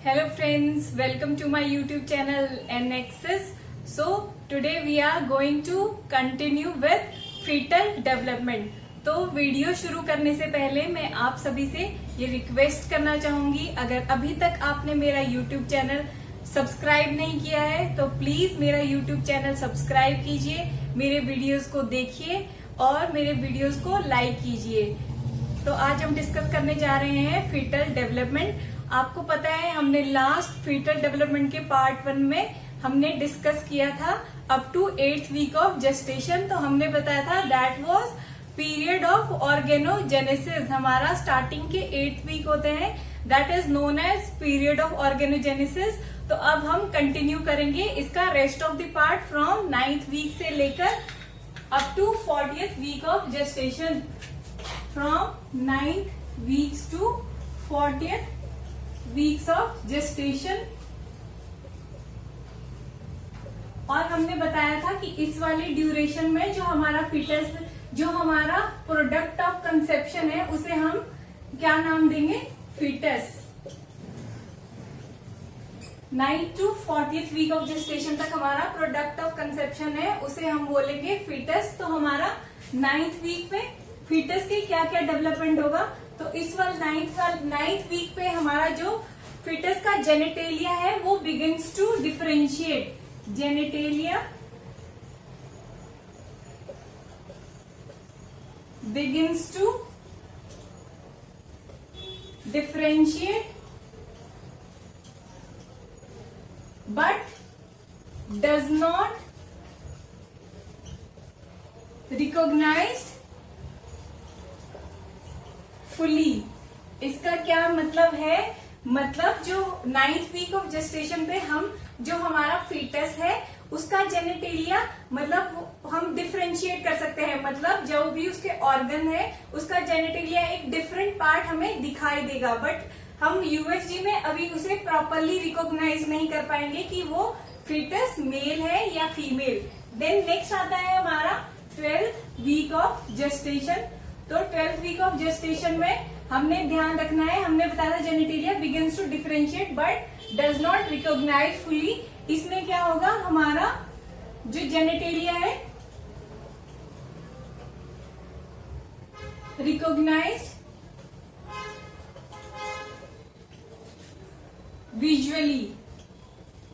Hello friends, welcome to my YouTube channel NXS. So today we are going to continue with fetal development. तो video शुरू करने से पहले मैं आप सभी से ये रिक्वेस्ट करना चाहूंगी, अगर अभी तक आपने मेरा YouTube चैनल सब्सक्राइब नहीं किया है तो प्लीज मेरा YouTube चैनल सब्सक्राइब कीजिए, मेरे वीडियोस को देखिए और मेरे वीडियोस को लाइक कीजिए। तो आज हम डिस्कस करने जा रहे हैं फीटल डेवलपमेंट। आपको पता है हमने लास्ट फीटल डेवलपमेंट के पार्ट 1 में हमने डिस्कस किया था up to 8th week of gestation. तो हमने बताया था that was period of organogenesis. हमारा स्टार्टिंग के 8th वीक होते हैं, that is known as period of organogenesis. तो अब हम कंटिन्यू करेंगे इसका rest of the part from 9th week से लेकर up to 40th week of gestation, from 9th weeks to 40th weeks of gestation. और हमने बताया था कि इस वाली ड्यूरेशन में जो हमारा फीटस, जो हमारा प्रोडक्ट ऑफ कंसेप्शन है, उसे हम क्या नाम देंगे? Fetus. 9th to 40th week of gestation तक हमारा प्रोडक्ट ऑफ कंसेप्शन है, उसे हम बोलेंगे फीटस। तो हमारा 9th वीक में फीटस के क्या क्या डेवलपमेंट होगा? तो इस वाल 9th वीक पे हमारा जो फीटस का जेनेटेलिया है वो begins to differentiate. Genitalia begins to differentiate but does not recognize fully। इसका क्या मतलब है? मतलब जो 9th वीक ऑफ जेस्टेशन पे हम जो हमारा फीटस है उसका जेनेटेलिया मतलब हम डिफरेंशिएट कर सकते हैं, मतलब जो भी उसके ऑर्गन है उसका जेनेटेलिया एक डिफरेंट पार्ट हमें दिखाई देगा, बट हम यूएसजी में अभी उसे प्रॉपरली रिकॉग्नाइज नहीं कर पाएंगे कि वो फीटस मेल है या फीमेल। देन नेक्स्ट आता है हमारा 12th वीक ऑफ जेस्टेशन। तो 12th वीक ऑफ जेस्टेशन में हमने ध्यान रखना है, हमने बताया था genitalia begins to differentiate but does not recognize fully. इसमें क्या होगा? हमारा जो जेनेटेलिया है रिकॉग्नाइज विजुअली,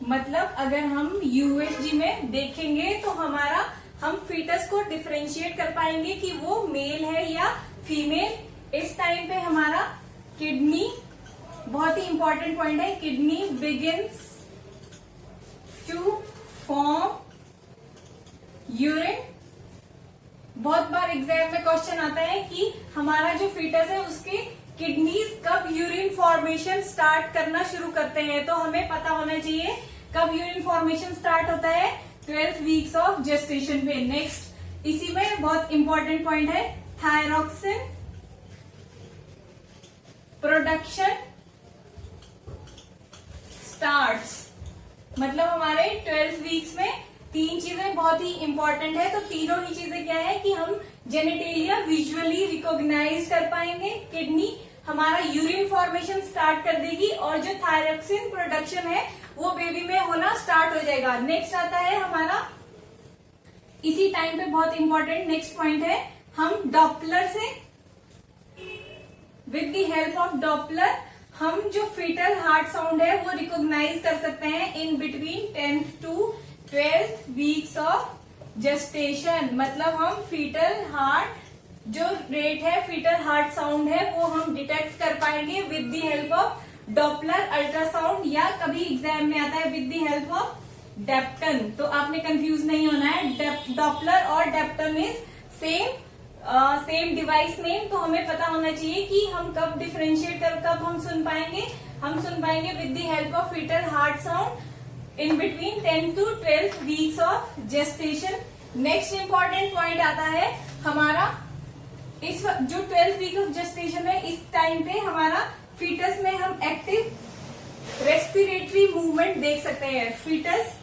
मतलब अगर हम यूएसजी में देखेंगे तो हमारा हम फीटस को डिफरेंशिएट कर पाएंगे कि वो मेल है या फीमेल। इस टाइम पे हमारा किडनी, बहुत ही इंपॉर्टेंट पॉइंट है, kidney begins to form urine. बहुत बार एग्जाम में क्वेश्चन आता है कि हमारा जो फीटस है उसके किडनीज कब यूरिन फॉर्मेशन स्टार्ट करना शुरू करते हैं। तो हमें पता होना चाहिए कब यूरिन फॉर्मेशन स्टार्ट होता है, 12th वीक्स ऑफ जेस्टेशन पे। नेक्स्ट इसी में बहुत इंपॉर्टेंट पॉइंट है थायरॉक्सिन प्रोडक्शन स्टार्ट्स। मतलब हमारे 12th वीक्स में 3 चीजें बहुत ही इंपॉर्टेंट है। तो तीनों ही चीजें क्या है कि हम जेनेटेलिया विजुअली रिकॉग्नाइज कर पाएंगे, किडनी हमारा यूरिन फॉर्मेशन स्टार्ट कर देगी और जो थायरॉक्सिन प्रोडक्शन है वो बेबी में होना स्टार्ट हो जाएगा। नेक्स्ट आता है हमारा इसी टाइम पे बहुत इंपॉर्टेंट नेक्स्ट पॉइंट है, हम डॉपलर से with the help of Doppler हम जो फीटल हार्ट साउंड है वो रिकॉग्नाइज कर सकते हैं in between 10th to 12th weeks of gestation. मतलब हम फीटल हार्ट जो रेट है, फीटल हार्ट साउंड है, वो हम डिटेक्ट कर पाएंगे with the help of Doppler ultrasound, या कभी एग्जाम में आता है with the help of Doptone. तो आपने कंफ्यूज नहीं होना है, डॉपलर और Doptone is same device name. तो हमें पता होना चाहिए कि हम कब डिफरेंशिएट कर, कब हम सुन पाएंगे। हम सुन पाएंगे with the help of fetal heart sound in between 10th to 12th weeks of gestation. Next important point आता है हमारा इस जो 12th वीक ऑफ जेस्टेशन है, इस टाइम पे हमारा फीटस में हम एक्टिव रेस्पिरेटरी मूवमेंट देख सकते हैं। फीटस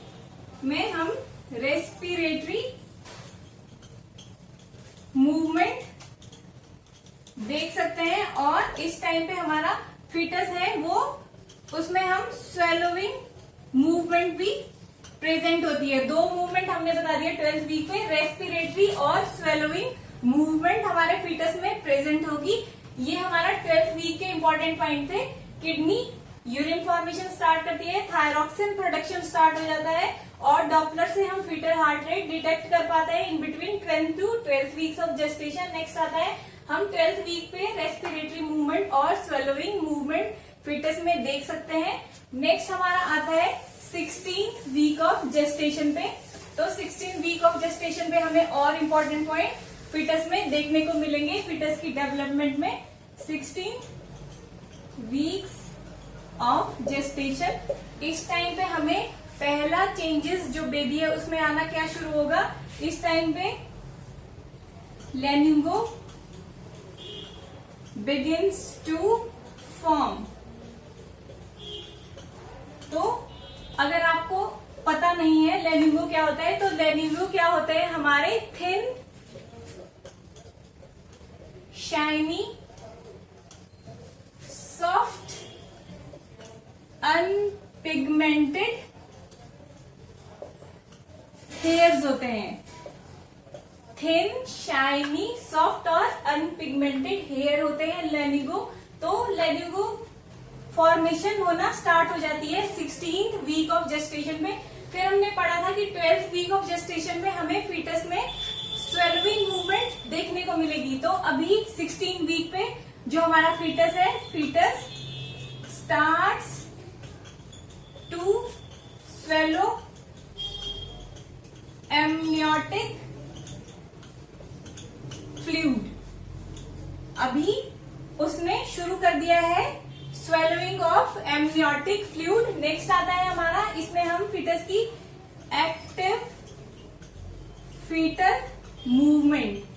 में हम रेस्पिरेटरी मूवमेंट देख सकते हैं और इस टाइम पे हमारा फीटस है वो उसमें हम स्वेलोइंग मूवमेंट भी प्रेजेंट होती है। दो मूवमेंट हमने बता दिया 12th वीक में, रेस्पिरेटरी और स्वेलोइंग मूवमेंट हमारे फीटस में प्रेजेंट होगी। ये हमारा 12th वीक के इंपॉर्टेंट पॉइंट थे। किडनी यूरिन फॉर्मेशन स्टार्ट करती है, थायरॉक्सिन प्रोडक्शन स्टार्ट हो जाता है और डॉपलर से हम फीटल हार्ट रेट डिटेक्ट कर पाते हैं in between 10 to 12 weeks of gestation. Next आता है हम 12th वीक पे रेस्पिरेटरी मूवमेंट और स्वेलोइंग मूवमेंट फीटस में देख सकते हैं। नेक्स्ट हमारा आता है 16 वीक ऑफ जेस्टेशन पे। तो 16 वीक ऑफ जेस्टेशन पे हमें और इम्पोर्टेंट पॉइंट फीटस में देखने को मिलेंगे फीटस की डेवलपमेंट में। 16 वीक्स ऑफ जेस्टेशन, इस टाइम पे हमें पहला चेंजेस जो बेबी है उसमें आना क्या शुरू होगा, इस टाइम पे लेनिंगो बिगिंस टू फॉर्म। तो अगर आपको पता नहीं है लेनिंगो क्या होता है, तो लेनिंगो क्या होता है, हमारे थिन शाइनी सॉफ्ट अनपिगमेंटेड हेयर्स होते हैं। थिन शाइनी सॉफ्ट और अनपिगमेंटेड हेयर होते हैं लेनिगो। तो लेनिगो फॉर्मेशन होना स्टार्ट हो जाती है 16th वीक ऑफ जेस्टेशन में। फिर हमने पढ़ा था कि 12th वीक ऑफ जेस्टेशन में हमें फीटस में स्वेलोइंग मूवमेंट देखने को मिलेगी। तो अभी 16 वीक पे जो हमारा फीटस है, fetus starts to swallow amniotic fluid. अभी उसने शुरू कर दिया है swallowing of amniotic fluid. Next आता है हमारा, इसमें हम फीटस की एक्टिव फीटल मूवमेंट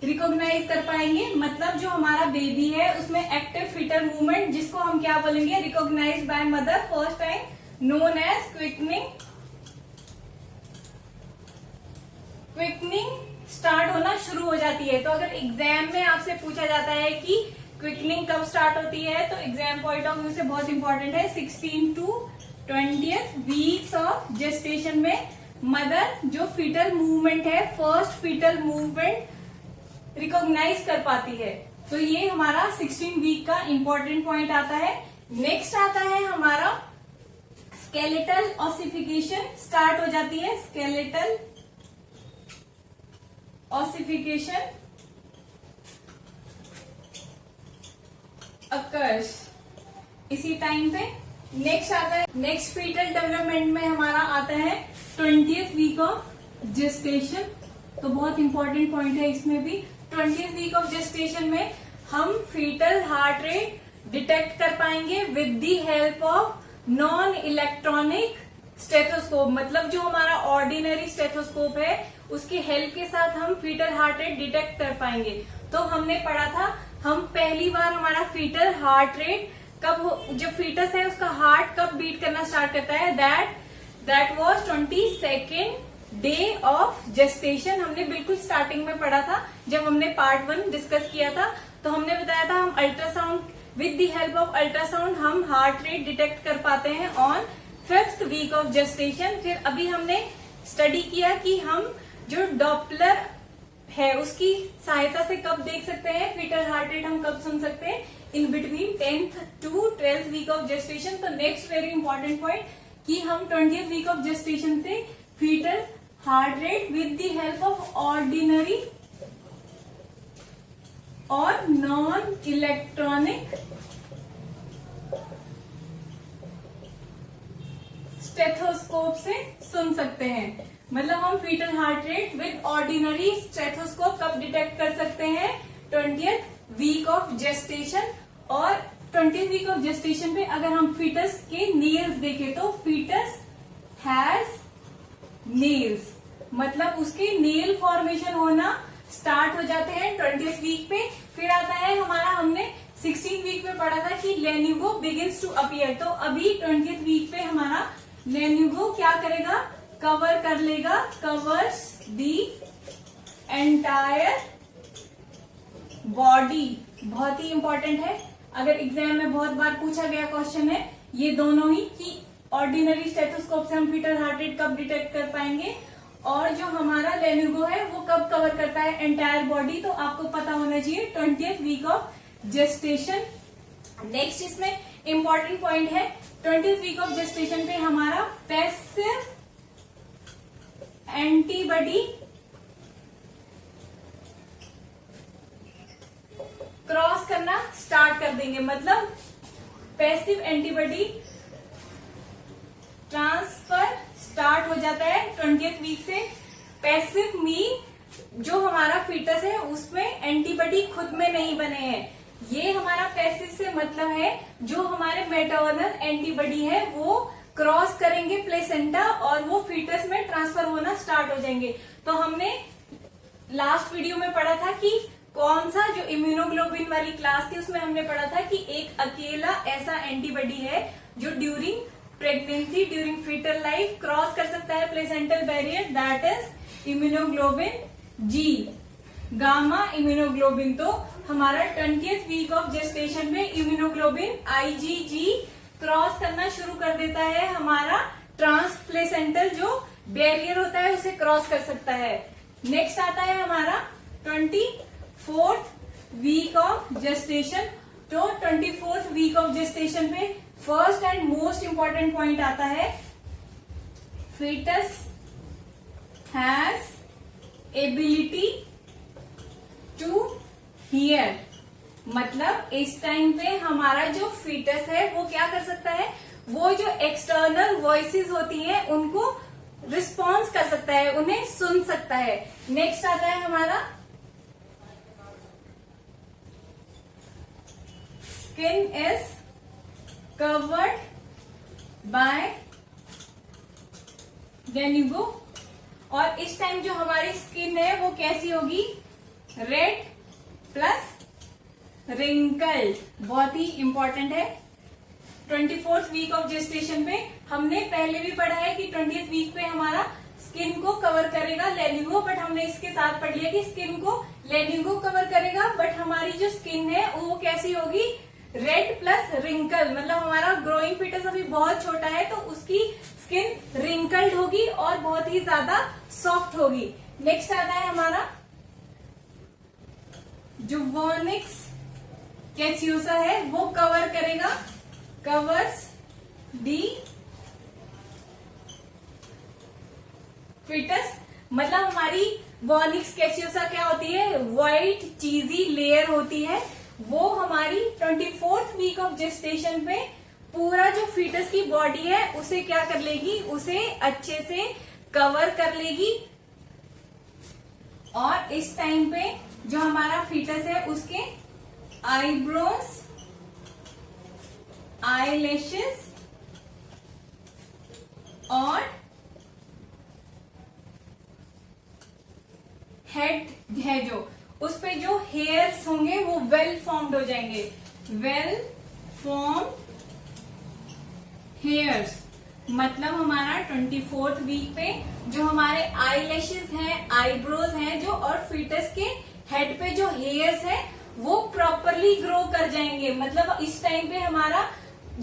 रिकॉग्नाइज कर पाएंगे। मतलब जो हमारा बेबी है उसमें एक्टिव फीटल मूवमेंट, जिसको हम क्या बोलेंगे, recognize by mother first time, known as quickening. Quickening start होना शुरू हो जाती है। तो अगर एग्जाम में आपसे पूछा जाता है कि क्विकनिंग कब स्टार्ट होती है, तो एग्जाम पॉइंट ऑफ व्यू से बहुत इंपॉर्टेंट है 16 to 20th weeks of gestation में मदर जो फीटल मूवमेंट है, फर्स्ट फीटल मूवमेंट रिकॉग्नाइज कर पाती है। तो ये हमारा 16 वीक का इंपॉर्टेंट पॉइंट आता है। नेक्स्ट आता है हमारा स्केलेटल ऑसिफिकेशन स्टार्ट हो जाती है। स्केलेटल ऑसिफिकेशन अकर्स इसी टाइम पे। नेक्स्ट आता है, नेक्स्ट फीटल डेवलपमेंट में हमारा आता है 20th वीक ऑफ जेस्टेशन। तो बहुत इंपॉर्टेंट पॉइंट है इसमें भी। 20th वीक ऑफ जेस्टेशन में हम फीटल हार्ट रेट डिटेक्ट कर पाएंगे with the help of non electronic stethoscope. मतलब जो हमारा ऑर्डिनरी स्टेथोस्कोप है उसकी हेल्प के साथ हम फीटल हार्ट रेट डिटेक्ट कर पाएंगे। तो हमने पढ़ा था, हम पहली बार हमारा फीटल हार्ट रेट कब, जो फीटस है उसका हार्ट कब बीट करना स्टार्ट करता है, that was 22nd day of gestation. हमने बिल्कुल स्टार्टिंग में पढ़ा था जब हमने पार्ट 1 डिस्कस किया था। तो हमने बताया था हम ultrasound, with the help of ultrasound हम हार्ट रेट डिटेक्ट कर पाते हैं on 5th week of gestation. फिर अभी हमने स्टडी किया कि हम जो डॉपलर है उसकी सहायता से कब देख सकते हैं फीटल हार्ट रेट, हम कब सुन सकते हैं, in between 10th to 12th week of gestation. तो नेक्स्ट वेरी इंपॉर्टेंट पॉइंट कि हम 20th वीक ऑफ जेस्टेशन से fetal heart rate with the help of ordinary और नॉन इलेक्ट्रॉनिक स्टेथोस्कोप से सुन सकते हैं। मतलब हम fetal heart rate with ordinary stethoscope कब डिटेक्ट कर सकते हैं, 20th वीक ऑफ जेस्टेशन। और 20th वीक ऑफ जेस्टेशन पे अगर हम फीटस के नेल्स देखें तो फीटस हैज नेल्स, मतलब उसके नेल फॉर्मेशन होना स्टार्ट हो जाते हैं 20th वीक पे। फिर आता है हमारा, हमने 16th वीक में पढ़ा था कि लेन्यूगो बिगिंस टू अपीयर। तो अभी 20th वीक पे हमारा लेन्यूगो क्या करेगा, कवर कर लेगा, कवर्स दी एंटायर बॉडी। बहुत ही इंपॉर्टेंट है। अगर एग्जाम में बहुत बार पूछा गया क्वेश्चन है ये दोनों ही कि ऑर्डिनरी स्टेथोस्कोप से हम फीटल हार्ट रेट कब डिटेक्ट कर पाएंगे और जो हमारा लेन्यूगो है वो कब कवर करता है एंटायर बॉडी, तो आपको पता होना चाहिए 20th week of gestation. Next इसमें इंपॉर्टेंट पॉइंट है 20th वीक ऑफ जेस्टेशन पे हमारा पैसिव एंटीबॉडी क्रॉस करना स्टार्ट कर देंगे, मतलब पैसिव एंटीबॉडी ट्रांसफर स्टार्ट हो जाता है 20th वीक से। पैसिव मीन जो हमारा फीटस है उसमें एंटीबॉडी खुद में नहीं बने हैं, ये हमारा पैसिव से मतलब है जो हमारे मैटरनल एंटीबॉडी है वो क्रॉस करेंगे प्लेसेंटा और वो फीटस में ट्रांसफर होना स्टार्ट हो जाएंगे। तो हमने लास्ट वीडियो में पढ़ा था कि कौन सा जो इम्यूनोग्लोबिन वाली क्लास थी उसमें हमने पढ़ा था कि एक अकेला ऐसा एंटीबॉडी है जो during pregnancy during fetal life cross कर सकता है placental barrier, that is immunoglobin G, gamma immunoglobin. तो हमारा 20th वीक ऑफ जेस्टेशन में इम्यूनोग्लोबिन IgG क्रॉस करना शुरू कर देता है, हमारा ट्रांसप्लेसेंटल जो बैरियर होता है उसे क्रॉस कर सकता है। नेक्स्ट आता है हमारा 24th वीक ऑफ जेस्टेशन। तो 24th वीक ऑफ जेस्टेशन में first and most important point आता है fetus has ability to hear, मतलब इस टाइम पे हमारा जो फीटस है वो क्या कर सकता है, वो जो एक्सटर्नल वॉइसेस होती हैं उनको रिस्पॉन्स कर सकता है, उन्हें सुन सकता है। नेक्स्ट आता है हमारा स्किन इज कवर्ड बाय लेन्यूगो, और इस टाइम जो हमारी स्किन है वो कैसी होगी, रेड प्लस रिंकल्ड, बहुत ही इंपॉर्टेंट है। 24th वीक ऑफ जेस्टेशन पे हमने पहले भी पढ़ा है कि 20th वीक पे हमारा स्किन को कवर करेगा लेन्यूगो, बट हमने इसके साथ पढ़ लिया कि स्किन को लेन्यूगो कवर करेगा बट हमारी जो स्किन है वो कैसी होगी, रेड प्लस रिंकल, मतलब हमारा ग्रोइंग फीटस अभी बहुत छोटा है तो उसकी स्किन रिंकल्ड होगी और बहुत ही ज्यादा सॉफ्ट होगी। नेक्स्ट आता है हमारा जो वर्निक्स कैसियोसा है वो कवर करेगा, कवर्स दी फीटस, मतलब हमारी वर्निक्स कैसियोसा क्या होती है, व्हाइट चीजी लेयर होती है, वो हमारी 24th वीक ऑफ जेस्टेशन पे पूरा जो फीटस की बॉडी है उसे क्या कर लेगी, उसे अच्छे से कवर कर लेगी। और इस टाइम पे जो हमारा फीटस है उसके आईब्रोज, आईलैशेस और हेड है जो उस पे जो हेयर्स होंगे वो वेल फॉर्म्ड हो जाएंगे, वेल फॉर्म्ड हेयर्स, मतलब हमारा 24th वीक पे जो हमारे आईलैशेस हैं, आईब्रोज हैं जो, और फीटस के हेड पे जो हेयर्स है वो प्रॉपरली ग्रो कर जाएंगे। मतलब इस टाइम पे हमारा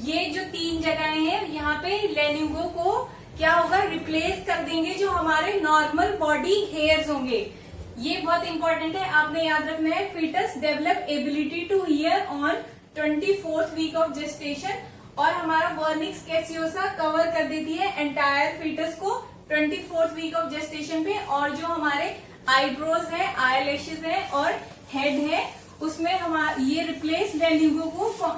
ये जो 3 जगहें हैं यहाँ पे लेन्यूगो को क्या होगा, रिप्लेस कर देंगे जो हमारे नॉर्मल बॉडी हेयर्स होंगे। ये बहुत इंपॉर्टेंट है, आपने याद रखना है। Fetus develop ability to hear on 24th week of gestation, और हमारा वर्निक्स कैसियोसा कवर कर देती है एंटायर फीटस को 24th वीक ऑफ जेस्टेशन पे, और जो हमारे आईब्रोज है, आईलैशेस है और हेड है उसमें हमारा ये रिप्लेस लेन्यूगो को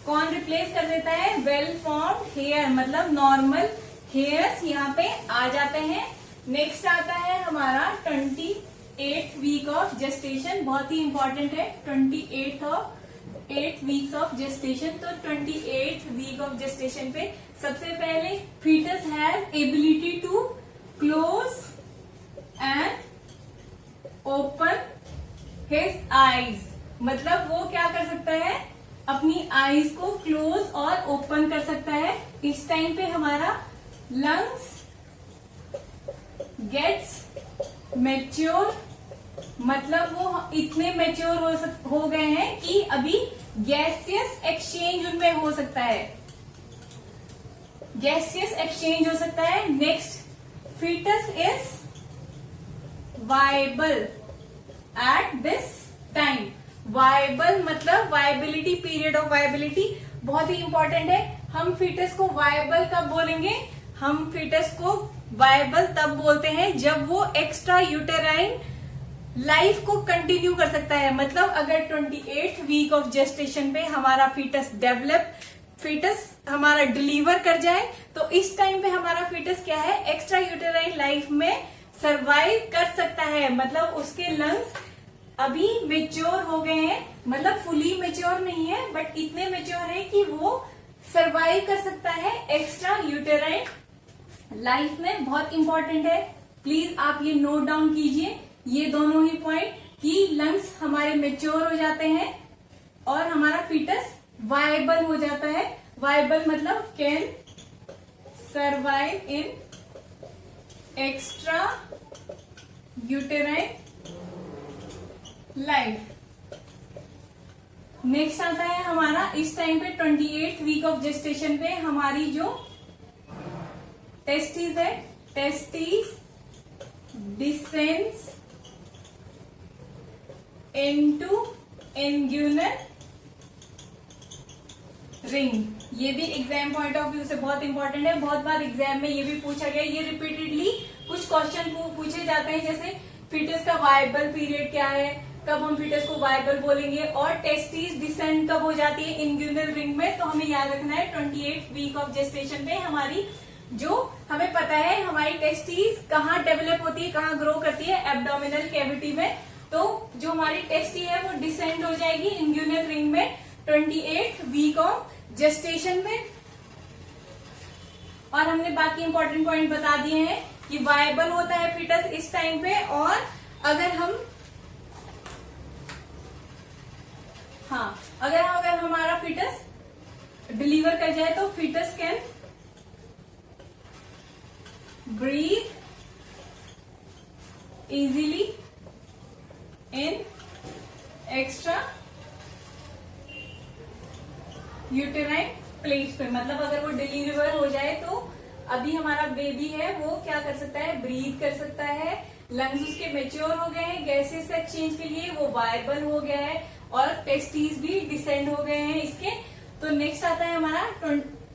कौन रिप्लेस कर देता है, वेल फॉर्म्ड हेयर, मतलब नॉर्मल हेयर्स यहाँ पे आ जाते हैं। नेक्स्ट आता है हमारा 28th वीक ऑफ जेस्टेशन, बहुत ही इंपॉर्टेंट है 8 वीक्स ऑफ जेस्टेशन। तो 28th वीक ऑफ जेस्टेशन पे सबसे पहले fetus has ability to close and open his eyes, मतलब वो क्या कर सकता है, अपनी आईज को क्लोज और ओपन कर सकता है। इस टाइम पे हमारा लंग्स गेट्स मैच्योर, मतलब वो इतने मैच्योर हो गए हैं कि अभी गैसियस एक्सचेंज उनमें हो सकता है, गैसियस एक्सचेंज हो सकता है। Next, fetus is viable at this time. Viable मतलब वायबिलिटी, पीरियड ऑफ वायबिलिटी बहुत ही इंपॉर्टेंट है। हम फीटस को वायबल कब बोलेंगे? हम फीटस को वायबल तब बोलते हैं जब वो एक्स्ट्रा यूटेराइन लाइफ को कंटिन्यू कर सकता है। मतलब अगर 28th वीक ऑफ जेस्टेशन पे हमारा फीटस हमारा डिलीवर कर जाए तो इस टाइम पे हमारा फीटस क्या है, एक्स्ट्रा यूटेराइन लाइफ में सरवाइव कर सकता है। मतलब उसके लंग्स अभी मेच्योर हो गए हैं, मतलब फुली मेच्योर नहीं है बट इतने मेच्योर है कि वो सरवाइव कर सकता है एक्स्ट्रा यूटेराइन लाइफ में। बहुत इंपॉर्टेंट है, प्लीज आप ये नोट डाउन कीजिए, ये दोनों ही पॉइंट कि लंग्स हमारे मेच्योर हो जाते हैं और हमारा फीटस वायबल हो जाता है। वायबल मतलब can survive in extra uterine life. Next आता है हमारा इस टाइम पे 28th वीक ऑफ जेस्टेशन पे हमारी जो टेस्टिस है, टेस्टिस डिसेंड्स इनटू इंग्यूनल रिंग। ये भी एग्जाम पॉइंट ऑफ व्यू से बहुत इंपॉर्टेंट है, बहुत बार एग्जाम में ये भी पूछा गया। ये रिपीटेडली कुछ क्वेश्चन पूछे जाते हैं, जैसे फीटस का वायबल पीरियड क्या है, कब हम फीटस को वायबल बोलेंगे, और टेस्टिस डिसेंड कब हो जाती है इंग्यूनल रिंग में। तो हमें याद रखना है 28th वीक ऑफ जेस्टेशन पे हमारी जो हमें पता है हमारी टेस्टिस कहाँ डेवलप होती है, कहाँ ग्रो करती है, एब्डोमिनल कैविटी में। तो जो हमारी टेस्टी है वो डिसेंड हो जाएगी इंग्यूनल रिंग में 28th वीक ऑफ जेस्टेशन में। और हमने बाकी इंपॉर्टेंट पॉइंट बता दिए हैं कि वायबल होता है फीटस इस टाइम पे। और अगर हमारा फीटस डिलीवर कर जाए तो fetus can breathe easily in extra uterine plates पे। मतलब अगर वो डिलीवर हो जाए तो अभी हमारा बेबी है वो क्या कर सकता है, ब्रीथ कर सकता है, लंग्स उसके मेच्योर हो गए हैं, गैसेस एक्सचेंज के लिए वो वायबल हो गया है और टेस्टिस भी डिसेंड हो गए हैं इसके। तो नेक्स्ट आता है हमारा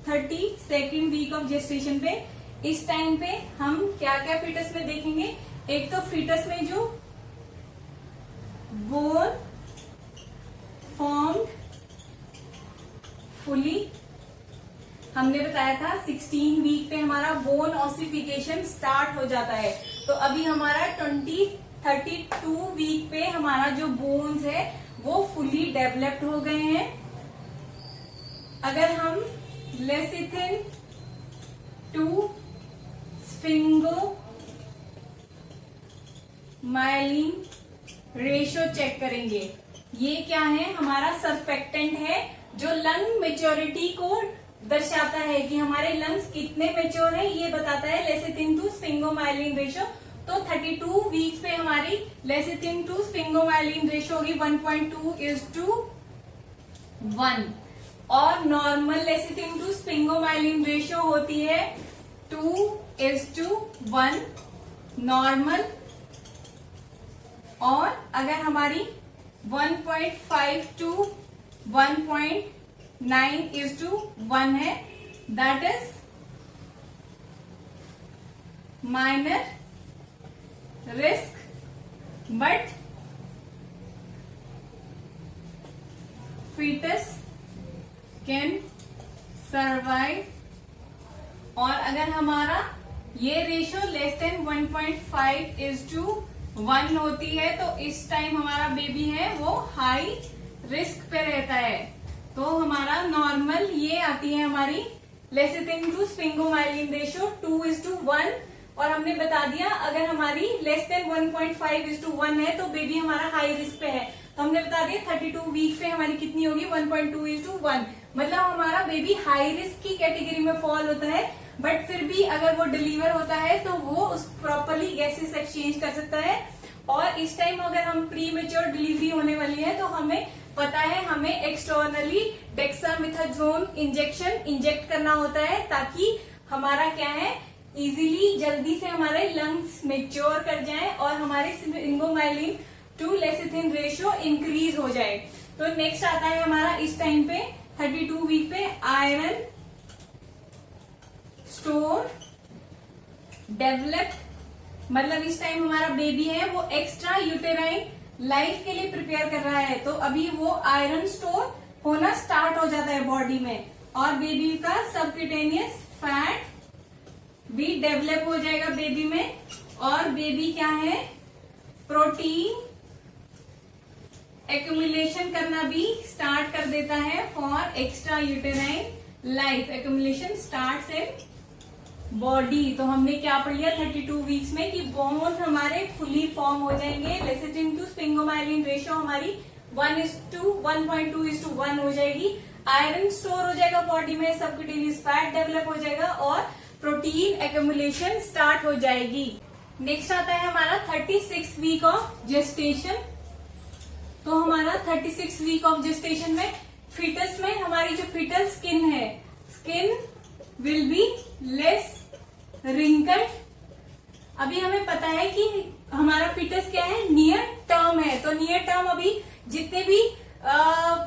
32nd वीक ऑफ जेस्टेशन पे। इस टाइम पे हम क्या क्या फीटस में देखेंगे? एक तो फीटस में जो बोन फॉर्म्ड फुली, हमने बताया था 16 वीक पे हमारा बोन ऑसिफिकेशन स्टार्ट हो जाता है। तो अभी हमारा 32 वीक पे हमारा जो बोन्स है वो फुली डेवलप्ड हो गए हैं। अगर हम lecithin to sphingomyelin ratio check करेंगे। ये क्या है? हमारा सर्फेक्टेंट है जो लंग मेच्योरिटी को दर्शाता है कि हमारे लंग्स कितने मेच्योर है, ये बताता है लेसिथिन टू स्फिंगोमाइलिन रेशो। तो 32 वीक्स पे हमारी लेसिथिन टू स्फिंगोमाइलिन रेशो होगी 1.2:1 और normal lecithin to sphingomyelin ratio होती है 2:1 नॉर्मल। और अगर हमारी 1.5 to 1.9:1 है, that is minor risk but fetus can survive. और अगर हमारा ये रेशो लेस देन 1.5:1 होती है तो इस टाइम हमारा बेबी है वो हाई रिस्क पे रहता है। तो हमारा नॉर्मल ये आती है हमारी लेसिथिन टू स्फिंगोमाइलिन रेशो 2:1। और हमने बता दिया अगर हमारी लेस देन 1.5:1 है तो बेबी हमारा हाई रिस्क पे है। तो हमने बता दिया 32 वीक पे हमारी कितनी होगी 1.2:1। मतलब हमारा बेबी हाई रिस्क की कैटेगरी में फॉल होता है, बट फिर भी अगर वो डिलीवर होता है तो वो उस प्रॉपरली गैसेस एक्सचेंज कर सकता है। और इस टाइम अगर हम प्री मेच्योर डिलीवरी होने वाली है तो हमें पता है हमें एक्सटर्नली डेक्सामेथासोन इंजेक्ट करना होता है ताकि हमारा क्या है इजीली जल्दी से हमारे लंग्स मेच्योर कर जाएं और हमारे sphingomyelin to lecithin ratio increase हो जाए। तो नेक्स्ट आता है हमारा इस टाइम पे 32 वीक पे आयरन स्टोर डेवलप, मतलब इस टाइम हमारा बेबी है वो एक्स्ट्रा यूटेराइन लाइफ के लिए प्रिपेयर कर रहा है, तो अभी वो आयरन स्टोर होना स्टार्ट हो जाता है बॉडी में और बेबी का सबक्यूटेनियस फैट भी डेवलप हो जाएगा बेबी में और बेबी क्या है प्रोटीन एक्यूमुलेशन करना भी स्टार्ट कर देता है for extra uterine life. Accumulation starts in body. तो हमने क्या पढ़ लिया 32 वीक्स में कि बोन हमारे फुली फॉर्म हो जाएंगे, लेसिथिन टू स्फिंगोमाइलिन रेशियो हमारी 1:1.2:1 हो जाएगी, आयरन स्टोर हो जाएगा बॉडी में, सबक्यूटेनियस फैट डेवलप हो जाएगा और प्रोटीन एक्यूमुलेशन स्टार्ट हो जाएगी। नेक्स्ट आता है हमारा 36 वीक ऑफ जेस्टेशन। तो हमारा 36 वीक ऑफ जेस्टेशन में फीटस में हमारी जो फीटल स्किन है, skin will be less wrinkled. अभी हमें पता है कि हमारा फीटस क्या है नियर टर्म है, तो नियर टर्म अभी जितने भी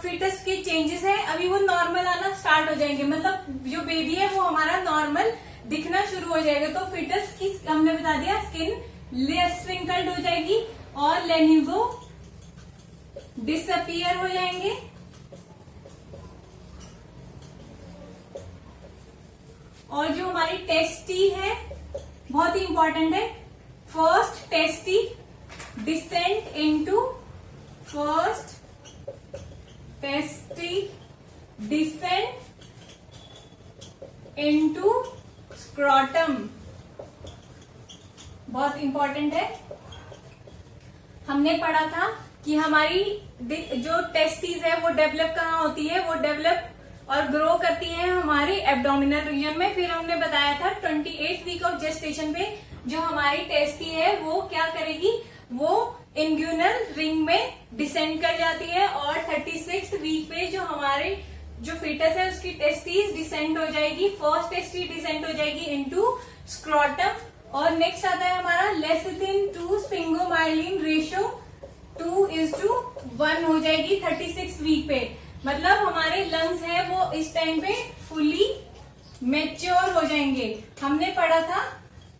फीटस के चेंजेस है अभी वो नॉर्मल आना स्टार्ट हो जाएंगे, मतलब जो बेबी है वो हमारा नॉर्मल दिखना शुरू हो जाएगा। तो फीटस की हमने बता दिया स्किन लेस रिंकल्ड हो जाएगी और लेनिगो डिसअपियर हो जाएंगे और जो हमारी टेस्टी है बहुत ही इंपॉर्टेंट है, first tasty descent into first tasty descent into scrotum, बहुत इंपॉर्टेंट है। हमने पढ़ा था कि हमारी जो टेस्टीज है वो डेवलप कहाँ होती है, वो डेवलप और ग्रो करती है हमारे एब्डोमिनल रीजन में। फिर हमने बताया था 28 वीक ऑफ जेस्टेशन पे जो हमारी टेस्टी है वो क्या करेगी, वो इंग्यूनल रिंग में डिसेंड कर जाती है और 36 वीक पे जो हमारे जो फीटस है उसकी टेस्टीज डिसेंड हो जाएगी, फर्स्ट टेस्टी डिसेंड हो जाएगी इनटू स्क्रॉटम। और नेक्स्ट आता है हमारा लेसिथिन टू स्फिंगोमाइलिन रेशियो 2:1 हो जाएगी 36 वीक पे, मतलब हमारे लंग्स है वो इस टाइम पे फुली मेच्योर हो जाएंगे। हमने पढ़ा था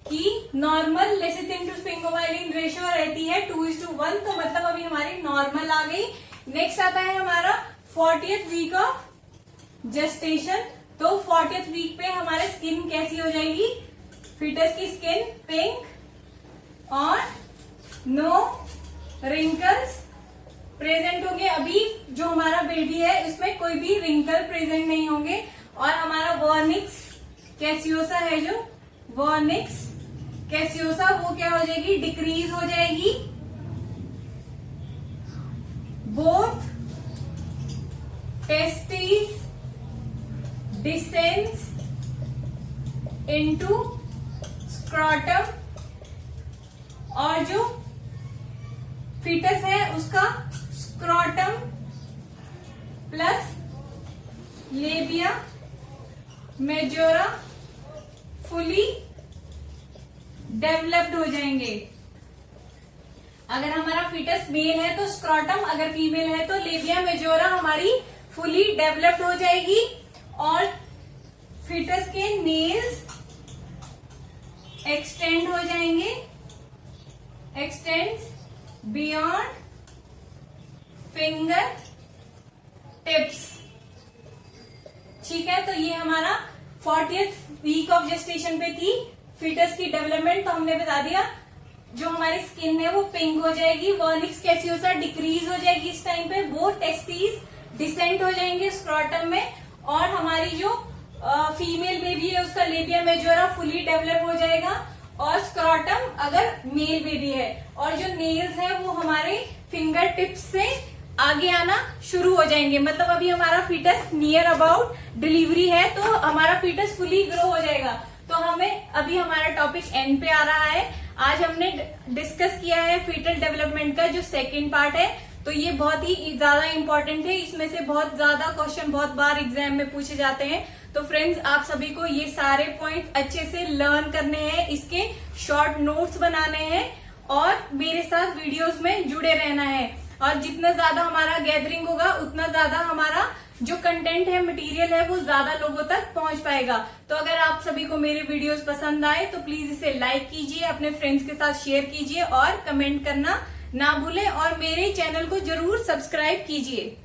कि normal lecithin to sphingomyelin ratio रहती है 2:1, तो मतलब अभी हमारी नॉर्मल आ गई। नेक्स्ट आता है हमारा 40th वीक ऑफ जेस्टेशन। तो 40th वीक पे हमारे स्किन कैसी हो जाएगी, फीटस की स्किन पिंक और नो रिंकल्स प्रेजेंट होंगे। अभी जो हमारा बेबी है इसमें कोई भी रिंकल प्रेजेंट नहीं होंगे और हमारा वर्निक्स कैसियोसा है, जो वर्निक्स कैसियोसा वो क्या हो जाएगी, डिक्रीज हो जाएगी। Both testes descends into scrotum और जो फीटस है उसका scrotum plus labia majora fully developed हो जाएंगे। अगर हमारा फीटस मेल है तो स्क्रॉटम, अगर फीमेल है तो लेबिया मेजोरा हमारी फुली डेवलप्ड हो जाएगी और फीटस के नेल्स एक्सटेंड हो जाएंगे, एक्सटेंड्स बियॉन्ड फिंगर टिप्स। ठीक है, तो ये हमारा 40th वीक ऑफ जेस्टेशन पे थी फीटस की डेवलपमेंट। तो हमने बता दिया जो हमारी स्किन है वो पिंक हो जाएगी, वर्निक्स कैसियोसा डिक्रीज हो जाएगी इस टाइम पे, वो टेस्टीज डिसेंट हो जाएंगे स्क्रॉटम में और हमारी जो फीमेल बेबी है उसका लेबिया मेजोरा फुली डेवलप हो जाएगा और स्क्रॉटम अगर मेल बेबी है और जो नेल्स है वो हमारे फिंगर टिप्स से आगे आना शुरू हो जाएंगे। मतलब अभी हमारा फीटस नियर अबाउट डिलीवरी है तो हमारा फीटस फुली ग्रो हो जाएगा। तो हमें अभी हमारा टॉपिक एंड पे आ रहा है। आज हमने डिस्कस किया है फीटल डेवलपमेंट का जो सेकेंड पार्ट है। तो ये बहुत ही ज्यादा इंपॉर्टेंट है। इसमें से बहुत ज्यादा क्वेश्चन बहुत बार एग्जाम में पूछे जाते हैं। तो फ्रेंड्स, आप सभी को ये सारे पॉइंट अच्छे से लर्न करने हैं, इसके शॉर्ट नोट्स बनाने हैं और मेरे साथ वीडियोस में जुड़े रहना है। और जितना ज्यादा हमारा गैदरिंग होगा उतना ज्यादा हमारा जो कंटेंट है, मटेरियल है, वो ज्यादा लोगों तक पहुंच पाएगा। तो अगर आप सभी को मेरे वीडियोस पसंद आए तो प्लीज इसे लाइक कीजिए, अपने फ्रेंड्स के साथ शेयर कीजिए और कमेंट करना ना भूलें और मेरे चैनल को जरूर सब्सक्राइब कीजिए।